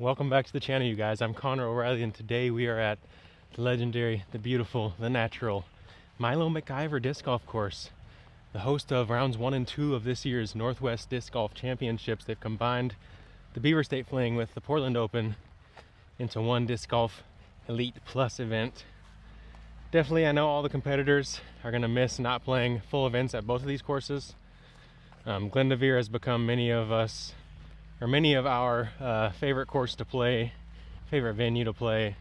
Welcome back to the channel, you guys. I'm Connor O'Reilly, and today we are at the legendary, the beautiful, the natural Milo McIver Disc Golf Course, the host of rounds 1 and 2 of this year's Northwest Disc Golf Championships. They've combined the Beaver State Fling with the Portland Open into one Disc Golf Elite Plus event. Definitely, I know all the competitors are going to miss not playing full events at both of these courses. Glendevere has become many of our favorite course to play, favorite venue to play.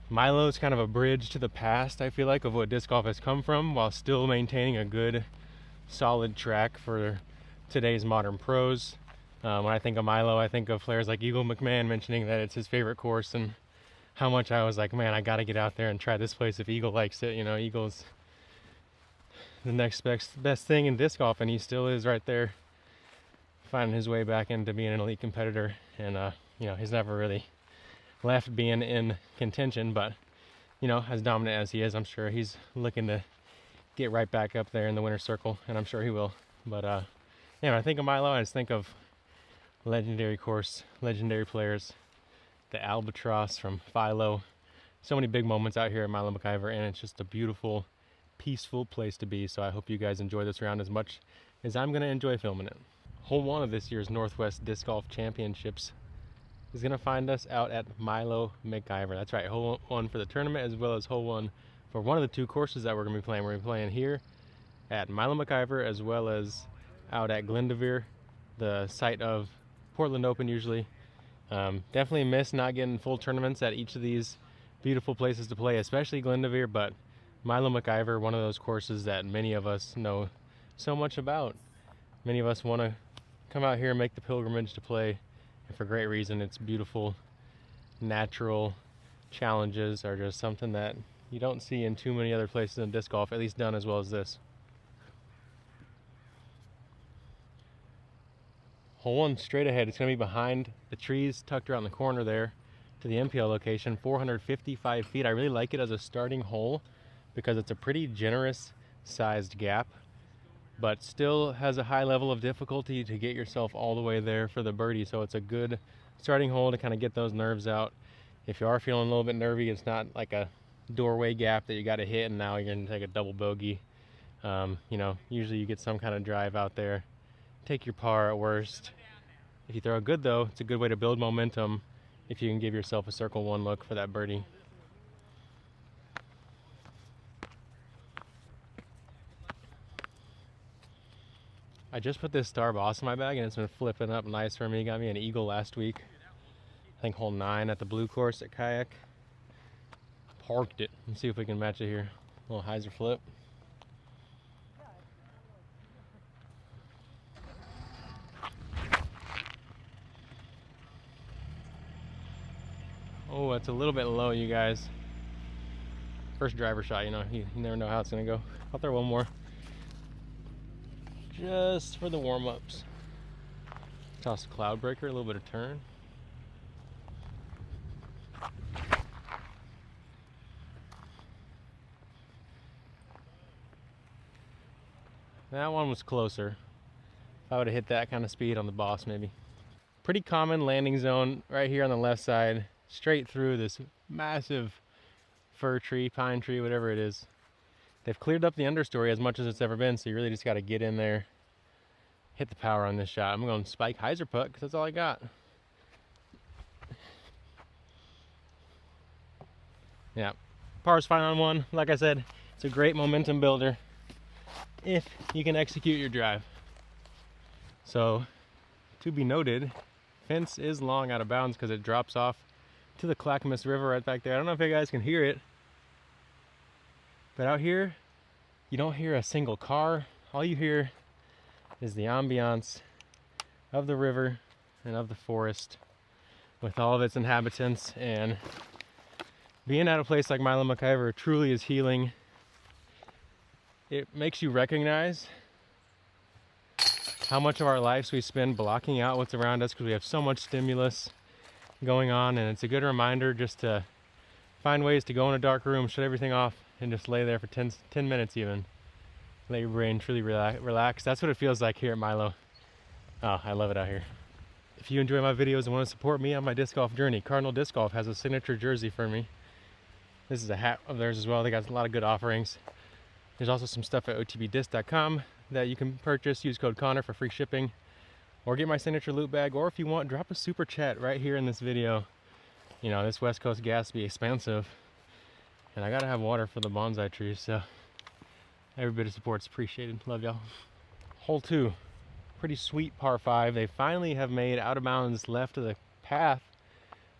Milo's kind of a bridge to the past, I feel like, of what disc golf has come from, while still maintaining a good, solid track for today's modern pros. When I think of Milo, I think of players like Eagle McMahon mentioning that it's his favorite course, and how much I was like, man, I gotta get out there and try this place if Eagle likes it. You know, Eagle's the next best thing in disc golf, and he still is right there, finding his way back into being an elite competitor. And you know, he's never really left being in contention, but you know, as dominant as he is, I'm sure he's looking to get right back up there in the winner's circle, and I'm sure he will. But yeah, when I think of Milo, I just think of legendary course, legendary players, the Albatross from Philo. So many big moments out here at Milo McIver, and it's just a beautiful, peaceful place to be. So I hope you guys enjoy this round as much as I'm going to enjoy filming it. Hole 1 of this year's Northwest Disc Golf Championships is going to find us out at Milo McIver. That's right, hole 1 for the tournament, as well as hole 1 for one of the two courses that we're going to be playing. We're going to be playing here at Milo McIver, as well as out at Glendevere, the site of Portland Open usually. Definitely miss not getting full tournaments at each of these beautiful places to play, especially Glendevere, but Milo McIver, one of those courses that many of us know so much about. Many of us want to come out here and make the pilgrimage to play, and for great reason. It's beautiful, natural challenges are just something that you don't see in too many other places in disc golf, at least done as well as this. Hole 1 straight ahead. It's going to be behind the trees tucked around the corner there to the MPL location, 455 feet. I really like it as a starting hole because it's a pretty generous sized gap, but still has a high level of difficulty to get yourself all the way there for the birdie. So it's a good starting hole to kind of get those nerves out. If you are feeling a little bit nervy, it's not like a doorway gap that you got to hit and now you're going to take a double bogey. You know, usually you get some kind of drive out there. Take your par at worst. If you throw a good though, it's a good way to build momentum if you can give yourself a circle 1 look for that birdie. I just put this Star Boss in my bag and it's been flipping up nice for me. Got me an Eagle last week. I think hole 9 at the blue course at Kayak. Parked it. Let's see if we can match it here. A little hyzer flip. Oh, that's a little bit low, you guys. First driver shot, you know, you never know how it's gonna go. I'll throw one more, just for the warm-ups. Toss a cloud breaker, a little bit of turn. That one was closer. If I would have hit that kind of speed on the Boss, maybe. Pretty common landing zone right here on the left side, straight through this massive fir tree, pine tree, whatever it is. They've cleared up the understory as much as it's ever been, so you really just got to get in there, hit the power on this shot. I'm going to spike hyzer putt because that's all I got. Yeah, par's fine on 1. Like I said, it's a great momentum builder if you can execute your drive. So, to be noted, fence is long out of bounds because it drops off to the Clackamas River right back there. I don't know if you guys can hear it, but out here you don't hear a single car. All you hear is the ambiance of the river and of the forest with all of its inhabitants. And being at a place like Milo McIver truly is healing. It makes you recognize how much of our lives we spend blocking out what's around us because we have so much stimulus going on, and it's a good reminder just to find ways to go in a dark room, shut everything off, and just lay there for 10 minutes even. Let your brain truly relax. That's what it feels like here at Milo. Oh, I love it out here. If you enjoy my videos and want to support me on my disc golf journey, Cardinal Disc Golf has a signature jersey for me. This is a hat of theirs as well. They got a lot of good offerings. There's also some stuff at otbdiscs.com that you can purchase. Use code Connor for free shipping, or get my signature loot bag, or if you want, drop a super chat right here in this video. You know, this West Coast gas be expensive, and I gotta have water for the bonsai trees, so every bit of support's appreciated. Love y'all. Hole 2, pretty sweet par 5. They finally have made out of bounds left of the path,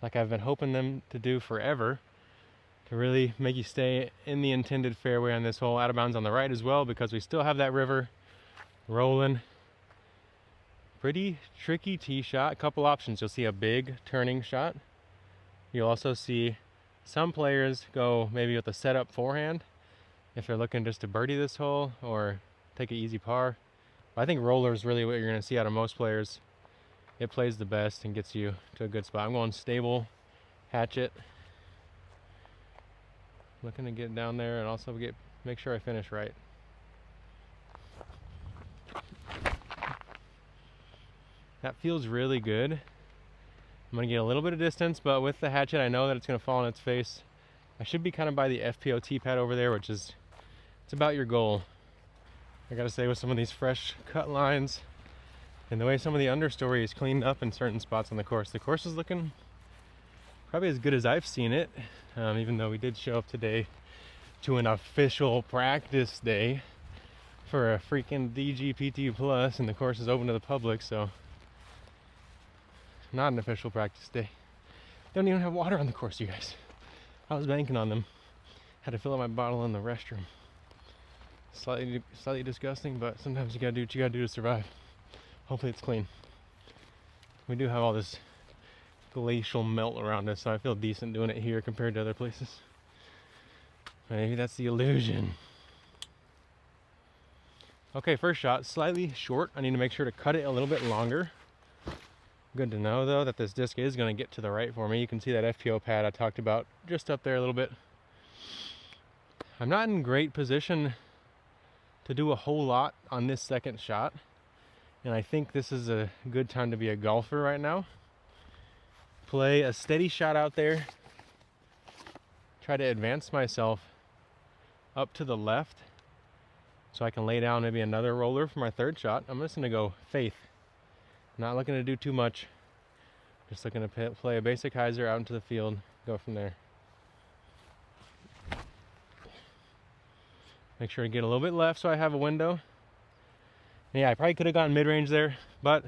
like I've been hoping them to do forever, to really make you stay in the intended fairway on this hole. Out of bounds on the right as well, because we still have that river rolling. Pretty tricky tee shot. A couple options. You'll see a big turning shot. You'll also see some players go maybe with a setup forehand if they're looking just to birdie this hole or take an easy par. But I think roller is really what you're going to see out of most players. It plays the best and gets you to a good spot. I'm going stable, hatchet. Looking to get down there and also make sure I finish right. That feels really good. I'm going to get a little bit of distance, but with the hatchet I know that it's going to fall on its face. I should be kind of by the FPO pad over there, which is, it's about your goal. I gotta say, with some of these fresh cut lines and the way some of the understory is cleaned up in certain spots on the course is looking probably as good as I've seen it, even though we did show up today to an official practice day for a freaking DGPT Plus, and the course is open to the public, so not an official practice day. Don't even have water on the course, you guys. I was banking on them. Had to fill up my bottle in the restroom. Slightly disgusting, but sometimes you gotta do what you gotta do to survive. Hopefully it's clean. We do have all this glacial melt around us, so I feel decent doing it here compared to other places. Maybe that's the illusion. Okay, first shot, slightly short. I need to make sure to cut it a little bit longer. Good to know though that this disc is going to get to the right for me. You can see that FPO pad I talked about just up there a little bit. I'm not in great position to do a whole lot on this second shot, and I think this is a good time to be a golfer right now. Play a steady shot out there, try to advance myself up to the left so I can lay down maybe another roller for my third shot. I'm just gonna go faith. Not looking to do too much, just looking to play a basic hyzer out into the field, go from there. Make sure to get a little bit left so I have a window. And yeah, I probably could have gone mid-range there, but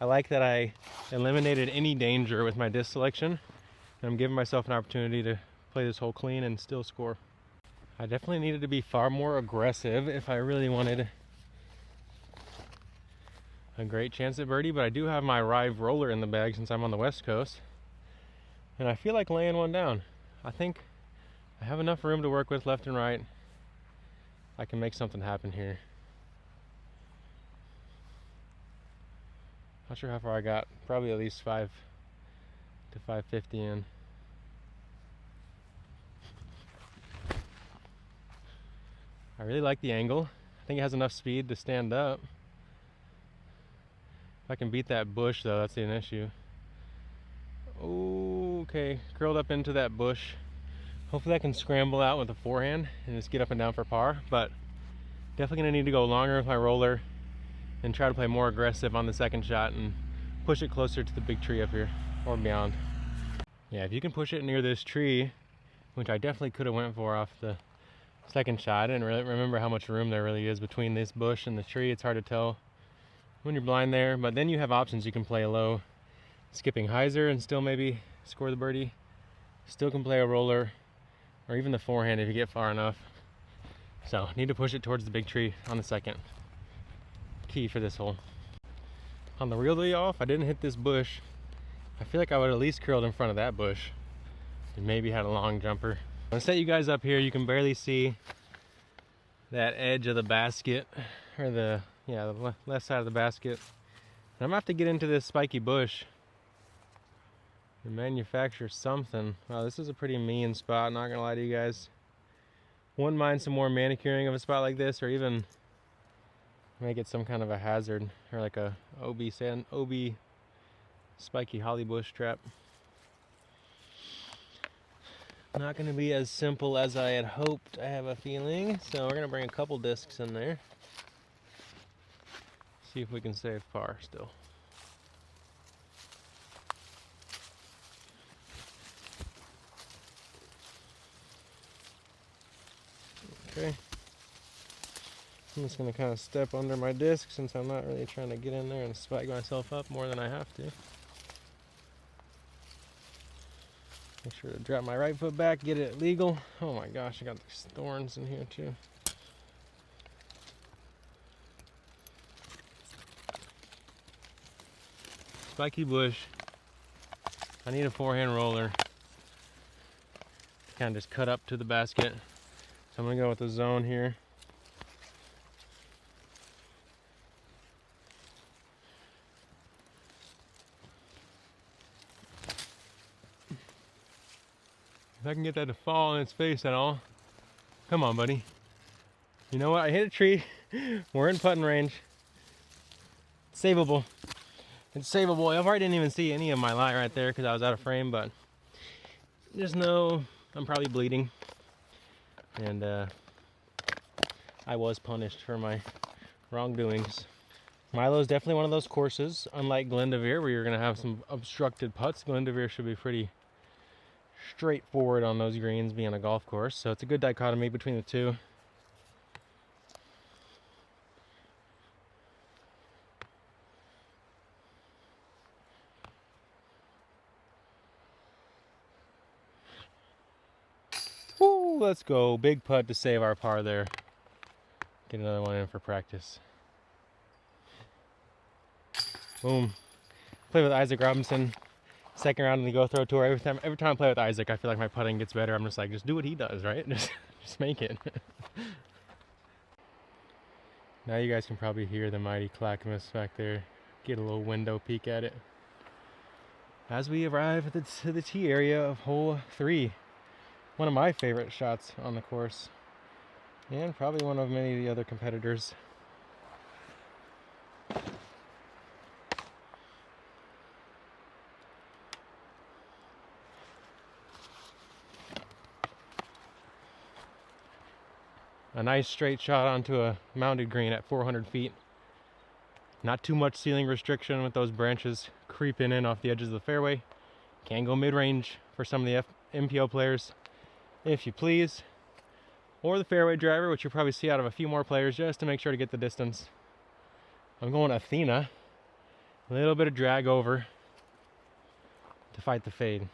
I like that I eliminated any danger with my disc selection. And I'm giving myself an opportunity to play this hole clean and still score. I definitely needed to be far more aggressive if I really wanted a great chance at birdie, but I do have my Rive roller in the bag since I'm on the West Coast. And I feel like laying one down. I think I have enough room to work with left and right. I can make something happen here. Not sure how far I got. Probably at least 5 to 550 in. I really like the angle. I think it has enough speed to stand up. If I can beat that bush though, that's an issue. Okay, curled up into that bush. Hopefully I can scramble out with a forehand and just get up and down for par, but definitely gonna need to go longer with my roller and try to play more aggressive on the second shot and push it closer to the big tree up here or beyond. Yeah, if you can push it near this tree, which I definitely could have went for off the second shot. I didn't really remember how much room there really is between this bush and the tree. It's hard to tell when you're blind there, but then you have options. You can play a low skipping hyzer and still maybe score the birdie. Still can play a roller, or even the forehand if you get far enough. So need to push it towards the big tree on the second. Key for this hole. On the real day off, I didn't hit this bush. I feel like I would at least curled in front of that bush and maybe had a long jumper. I'm gonna set you guys up here. You can barely see that edge of the basket, or the left side of the basket. And I'm gonna have to get into this spiky bush and manufacture something. Wow, this is a pretty mean spot, not gonna lie to you guys. Wouldn't mind some more manicuring of a spot like this, or even make it some kind of a hazard, or like a OB spiky holly bush trap. Not going to be as simple as I had hoped, I have a feeling. So we're going to bring a couple discs in there. See if we can save par still. Okay. I'm just going to kind of step under my disc since I'm not really trying to get in there and spike myself up more than I have to. Make sure to drop my right foot back, get it legal. Oh my gosh, I got these thorns in here too. Spiky bush. I need a forehand roller to kind of just cut up to the basket. So I'm gonna go with the zone here. If I can get that to fall in its face at all. Come on, buddy. You know what? I hit a tree. We're in putting range. It's savable. It's savable. I already didn't even see any of my lie right there because I was out of frame, but just know I'm probably bleeding. And I was punished for my wrongdoings. Milo is definitely one of those courses, unlike Glendevere, where you're going to have some obstructed putts. Glendevere should be pretty straightforward on those greens, being a golf course, so it's a good dichotomy between the two. Woo, let's go. Big putt to save our par there. Get another one in for practice. Boom. Play with Isaac Robinson. Second round in the Go Throw Tour. Every time I play with Isaac, I feel like my putting gets better. I'm just like, just do what he does, right? Just make it. Now you guys can probably hear the mighty Clackamas back there. Get a little window peek at it. As we arrive at to the tee area of hole 3. One of my favorite shots on the course. And probably one of many of the other competitors. A nice straight shot onto a mounted green at 400 feet. Not too much ceiling restriction with those branches creeping in off the edges of the fairway. Can go mid-range for some of the MPO players, if you please. Or the fairway driver, which you'll probably see out of a few more players just to make sure to get the distance. I'm going Athena. A little bit of drag over to fight the fade.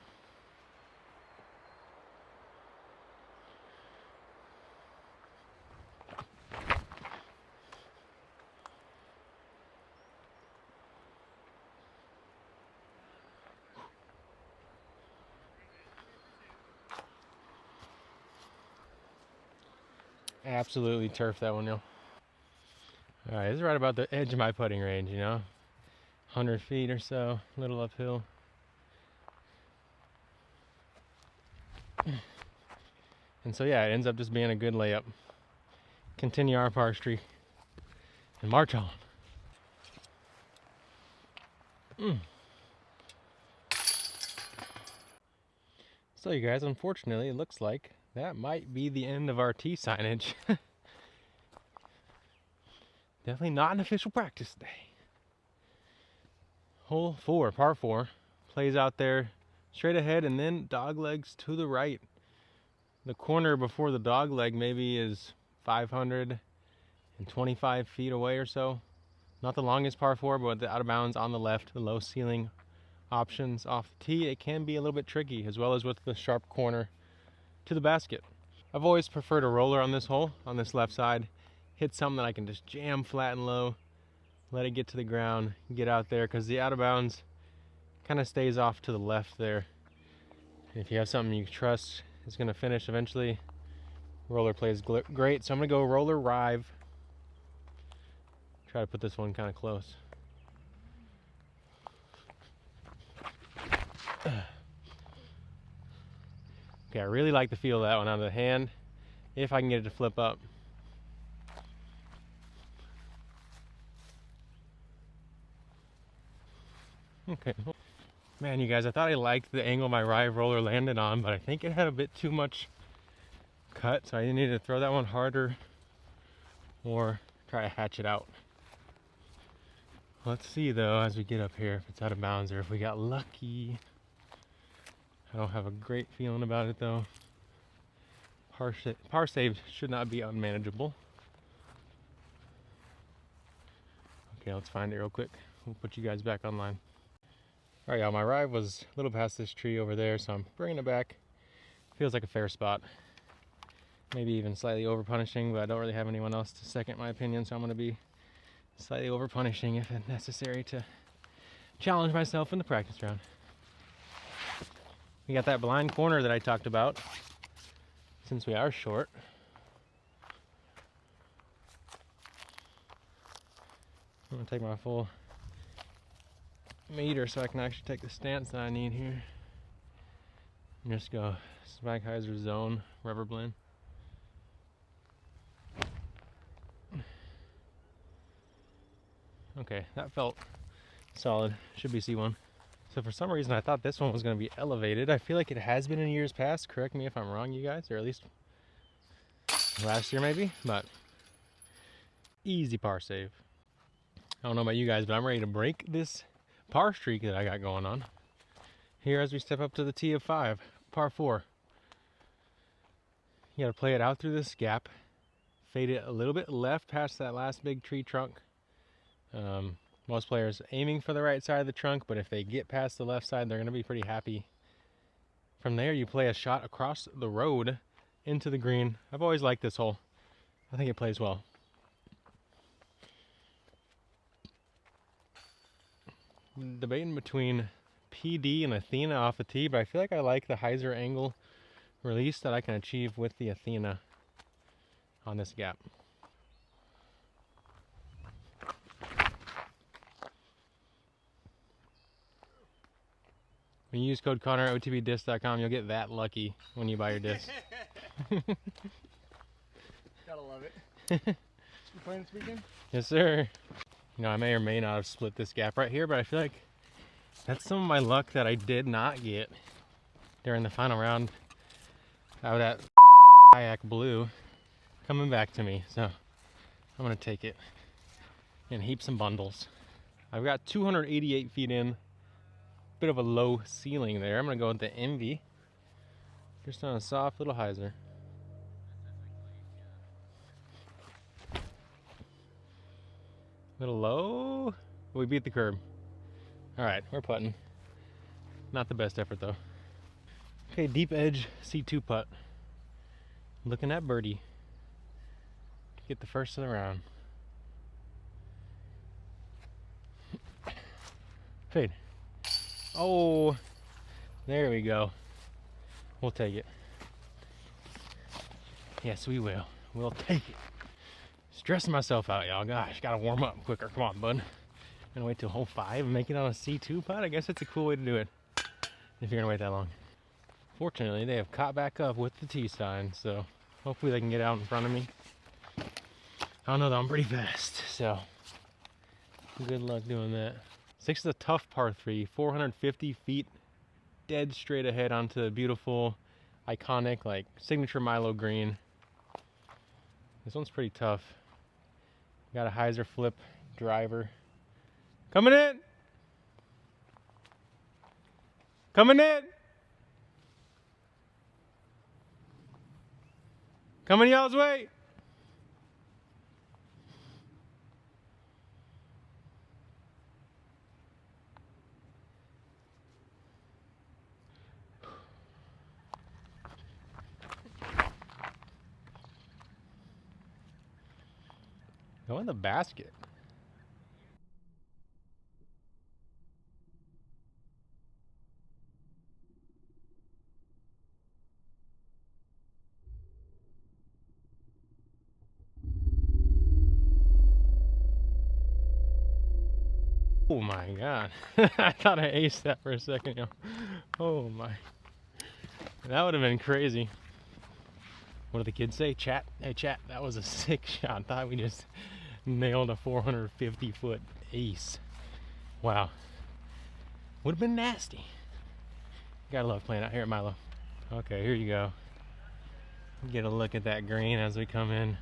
Absolutely turf that one, Neil. Alright, this is right about the edge of my putting range, you know. 100 feet or so, a little uphill. And so yeah, it ends up just being a good layup. Continue our par streak and march on. So you guys, unfortunately, it looks like that might be the end of our tee signage. Definitely not an official practice day. Hole 4, par 4, plays out there straight ahead and then dog legs to the right. The corner before the dog leg maybe is 525 feet away or so. Not the longest par 4, but the out of bounds on the left, the low ceiling options off the tee. It can be a little bit tricky, as well as with the sharp corner to the basket. I've always preferred a roller on this hole, on this left side. Hit something that I can just jam flat and low, let it get to the ground, get out there, because the out of bounds kind of stays off to the left there. And if you have something you trust is going to finish eventually, roller plays great. So I'm going to go roller rive. Try to put this one kind of close. Okay, I really like the feel of that one out of the hand, if I can get it to flip up. Okay, Man, you guys, I thought I liked the angle my Rive roller landed on, but I think it had a bit too much cut, so I need to throw that one harder or try to hatch it out. Let's see though as we get up here if it's out of bounds or if we got lucky. I don't have a great feeling about it though. Par save should not be unmanageable. Okay, let's find it real quick. We'll put you guys back online. All right, y'all, my Rive was a little past this tree over there, so I'm bringing it back. Feels like a fair spot. Maybe even slightly over punishing, but I don't really have anyone else to second my opinion, so I'm gonna be slightly over punishing if it's necessary to challenge myself in the practice round. We got that blind corner that I talked about, since we are short. I'm gonna take my full meter so I can actually take the stance that I need here. And just go Smagheiser zone rubber blend. Okay, that felt solid. Should be C1. So for some reason I thought this one was going to be elevated. I feel like it has been in years past. Correct me if I'm wrong, you guys, or at least last year maybe, but easy par save. I don't know about you guys, but I'm ready to break this par streak that I got going on here as we step up to the tee of 5, par 4. You got to play it out through this gap, fade it a little bit left past that last big tree trunk. Most players aiming for the right side of the trunk, but if they get past the left side, they're going to be pretty happy. From there, you play a shot across the road into the green. I've always liked this hole. I think it plays well. Debating between PD and Athena off the tee, but I feel like I like the hyzer angle release that I can achieve with the Athena on this gap. When you use code Connor at OTBDiscs.com, you'll get that lucky when you buy your disc. Gotta love it. You playing this weekend? Yes, sir. You know, I may or may not have split this gap right here, but I feel like that's some of my luck that I did not get during the final round out of that kayak blue coming back to me. So I'm gonna take it in heaps and bundles. I've got 288 feet in. Bit of a low ceiling there. I'm gonna go with the Envy. Just on a soft little hyzer. Little low. We beat the curb. Alright, we're putting. Not the best effort though. Okay, deep edge C2 putt. Looking at birdie. Get the first of the round. Fade. Oh, there we go. We'll take it. Yes, we will. We'll take it. Stressing myself out, y'all. Gosh, gotta warm up quicker. Come on, bud. Gonna wait till hole 5 and make it on a C2 putt? I guess it's a cool way to do it if you're gonna wait that long. Fortunately, they have caught back up with the T sign, so hopefully they can get out in front of me. I don't know though, I'm pretty fast, so good luck doing that. 6 is a tough par 3, 450 feet dead straight ahead onto the beautiful, iconic, like signature Milo green. This one's pretty tough. Got a hyzer flip driver. Coming in! Coming in! Coming y'all's way! Go in the basket. Oh my god. I thought I aced that for a second, yo. Oh my. That would have been crazy. What do the kids say? Chat, hey chat, that was a sick shot. Thought we just nailed a 450 foot ace. Wow. Would have been nasty. Gotta love playing out here at Milo. Okay, here you go. Get a look at that green as we come in.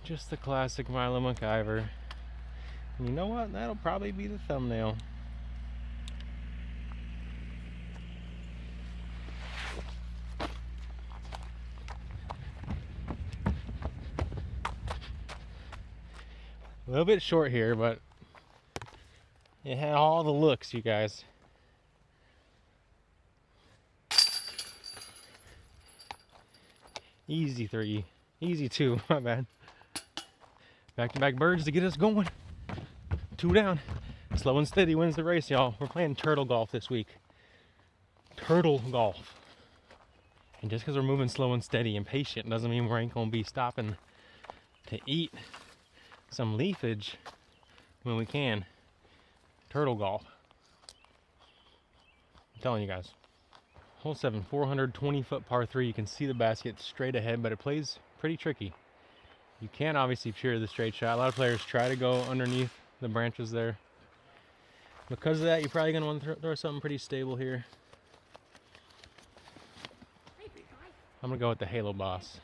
Just the classic Milo McIver. And you know what? That'll probably be the thumbnail. A little bit short here, but it had all the looks, you guys. Easy 3. Easy 2, my bad. Back-to-back birds to get us going. 2 down. Slow and steady wins the race, y'all. We're playing turtle golf this week. Turtle golf. And just because we're moving slow and steady and patient doesn't mean we ain't going to be stopping to eat some leafage when we can. Turtle golf. I'm telling you guys. Hole 7, 420-foot par 3. You can see the basket straight ahead, but it plays pretty tricky. You can't obviously pure the straight shot. A lot of players try to go underneath the branches there. Because of that, you're probably going to want to throw something pretty stable here. I'm going to go with the Halo Boss.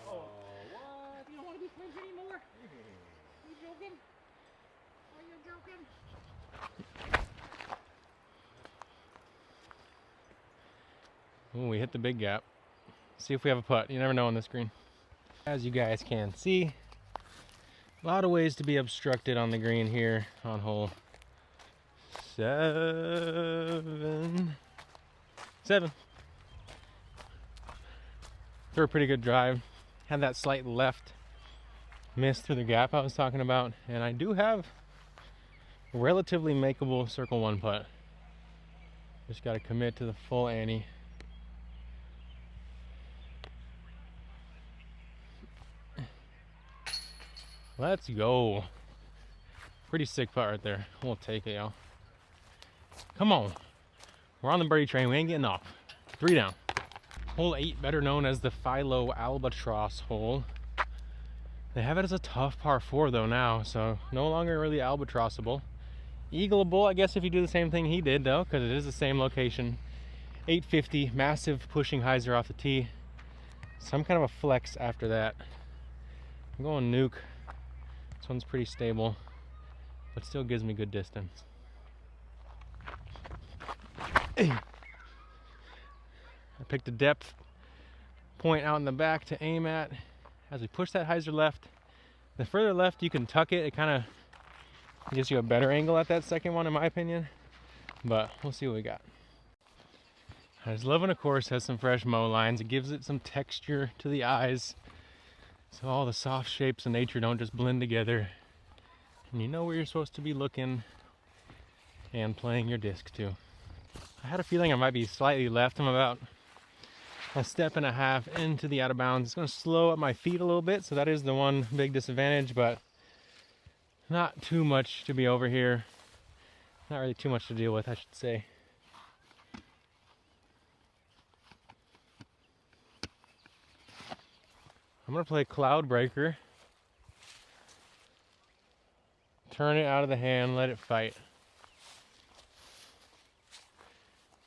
Oh, what? You don't want to be friends anymore? Are you joking? Are you joking? Ooh, we hit the big gap. See if we have a putt. You never know on this green. As you guys can see, a lot of ways to be obstructed on the green here on hole 7. Threw a pretty good drive. Had that slight left miss through the gap I was talking about, and I do have a relatively makeable circle 1 putt. Just got to commit to the full ante. Let's go. Pretty sick putt right there. We'll take it, y'all. Come on. We're on the birdie train. We ain't getting off. 3 down. Hole 8, better known as the Philo Albatross hole. They have it as a tough par 4 though now, so no longer really albatrossable. Eagleable, I guess, if you do the same thing he did though, because it is the same location. 850, massive pushing hyzer off the tee. Some kind of a flex after that. I'm going nuke. This one's pretty stable, but still gives me good distance. I picked a depth point out in the back to aim at. As we push that hyzer left, the further left you can tuck it, it kind of gives you a better angle at that second one in my opinion, but we'll see what we got. I was loving a course has some fresh mow lines. It gives it some texture to the eyes, so all the soft shapes of nature don't just blend together, and you know where you're supposed to be looking and playing your disc to. I had a feeling I might be slightly left. I'm about a step and a half into the out of bounds. It's going to slow up my feet a little bit, so that is the one big disadvantage, but not too much to be over here. Not really too much to deal with, I should say. I'm going to play Cloud Breaker. Turn it out of the hand, let it fight.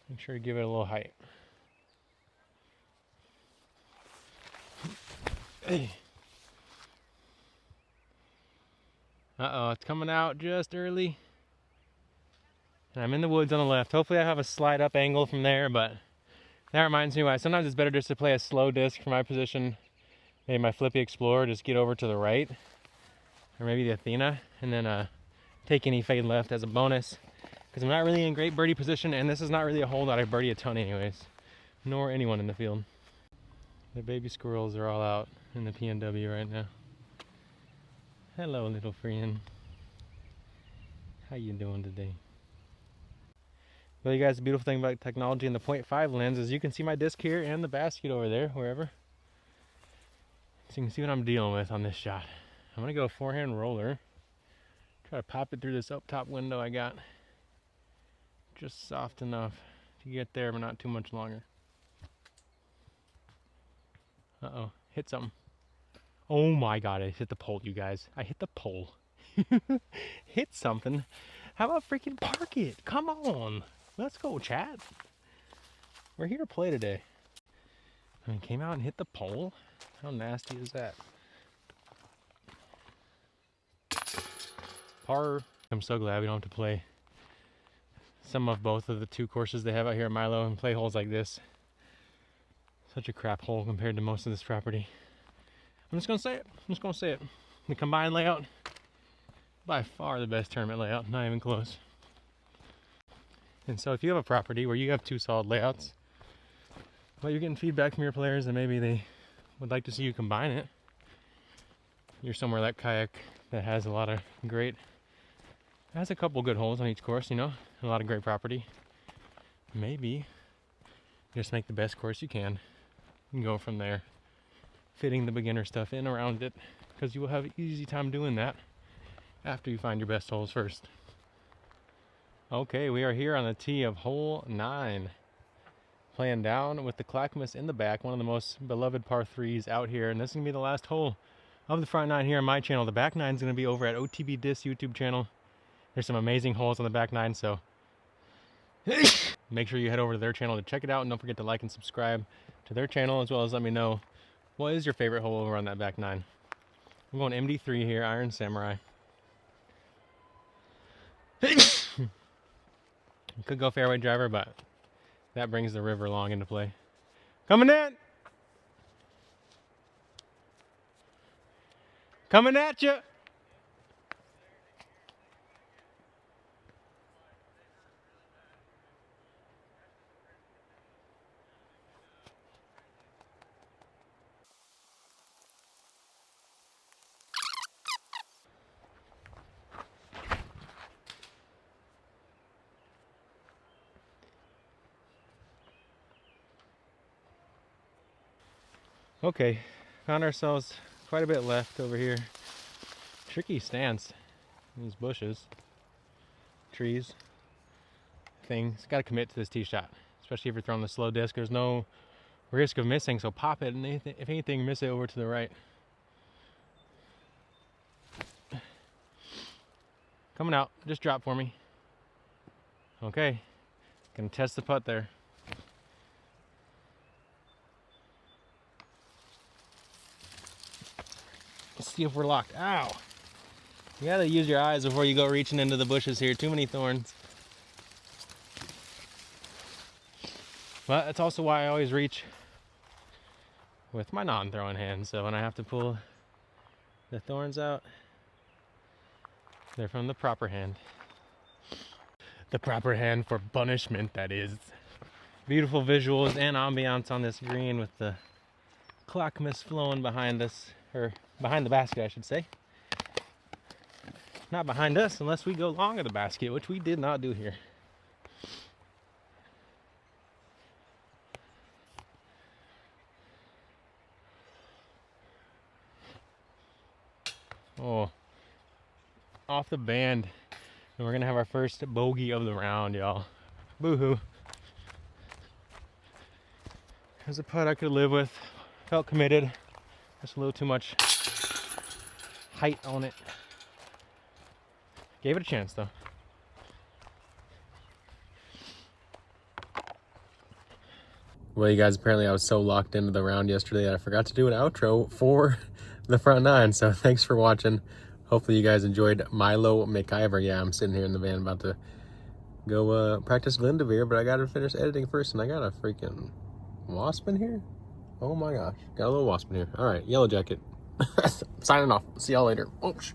Make sure to give it a little height. Hey. Uh-oh, it's coming out just early. And I'm in the woods on the left. Hopefully I have a slide up angle from there, but that reminds me why sometimes it's better just to play a slow disc from my position. Maybe my Flippy Explorer, just get over to the right. Or maybe the Athena, and then take any fade left as a bonus. Because I'm not really in great birdie position, and this is not really a hole that I birdie a ton anyways. Nor anyone in the field. The baby squirrels are all out in the PNW right now. Hello, little friend. How you doing today? Well, you guys, the beautiful thing about technology and the 0.5 lens is you can see my disc here and the basket over there, wherever. So you can see what I'm dealing with on this shot. I'm gonna go forehand roller. Try to pop it through this up top window I got. Just soft enough to get there, but not too much longer. Uh-oh, hit something. Oh my God, I hit the pole, you guys. I hit the pole. Hit something. How about freaking park it? Come on. Let's go, chat. We're here to play today. I mean, came out and hit the pole? How nasty is that? Par. I'm so glad we don't have to play some of both of the two courses they have out here at Milo and play holes like this. Such a crap hole compared to most of this property. I'm just gonna say it. I'm just gonna say it. The combined layout, by far the best tournament layout, not even close. And so if you have a property where you have two solid layouts, but you're getting feedback from your players and maybe they would like to see you combine it, you're somewhere like Kayak that has a lot of great, has a couple good holes on each course, you know, a lot of great property. Maybe just make the best course you can and go from there, fitting the beginner stuff in around it, because you will have an easy time doing that after you find your best holes first. Okay, we are here on the tee of hole 9, playing down with the Clackamas in the back, one of the most beloved par 3s out here, and this is gonna be the last hole of the front 9 here on my channel. The back 9 is gonna be over at OTB Discs YouTube channel. There's some amazing holes on the back 9, so make sure you head over to their channel to check it out, and don't forget to like and subscribe to their channel, as well as let me know what is your favorite hole over on that back 9. I'm going MD3 here, Iron Samurai. Could go fairway driver, but that brings the river long into play. Coming in! Coming at you! Okay, found ourselves quite a bit left over here. Tricky stance in these bushes, trees, things. Got to commit to this tee shot, especially if you're throwing the slow disc. There's no risk of missing, so pop it, and if anything, miss it over to the right. Coming out, just drop for me. Okay, gonna test the putt there. Let's see if we're locked. Ow! You gotta use your eyes before you go reaching into the bushes here. Too many thorns. But that's also why I always reach with my non-throwing hand. So when I have to pull the thorns out, they're from the proper hand. The proper hand for punishment, that is. Beautiful visuals and ambiance on this green with the Clackamas flowing behind us, or behind the basket, I should say. Not behind us unless we go long of the basket, which we did not do here. Oh, off the band, and we're gonna have our first bogey of the round, y'all. Boo-hoo. There's a putt I could live with. Felt committed. Just a little too much height on it. Gave it a chance though. Well, you guys, apparently I was so locked into the round yesterday that I forgot to do an outro for the front 9. So thanks for watching. Hopefully you guys enjoyed Milo McIver. Yeah, I'm sitting here in the van about to go practice Glendevere, but I gotta finish editing first, and I got a freaking wasp in here. Oh my gosh, got a little wasp in here. All right, Yellow Jacket. Signing off. See y'all later. Oops.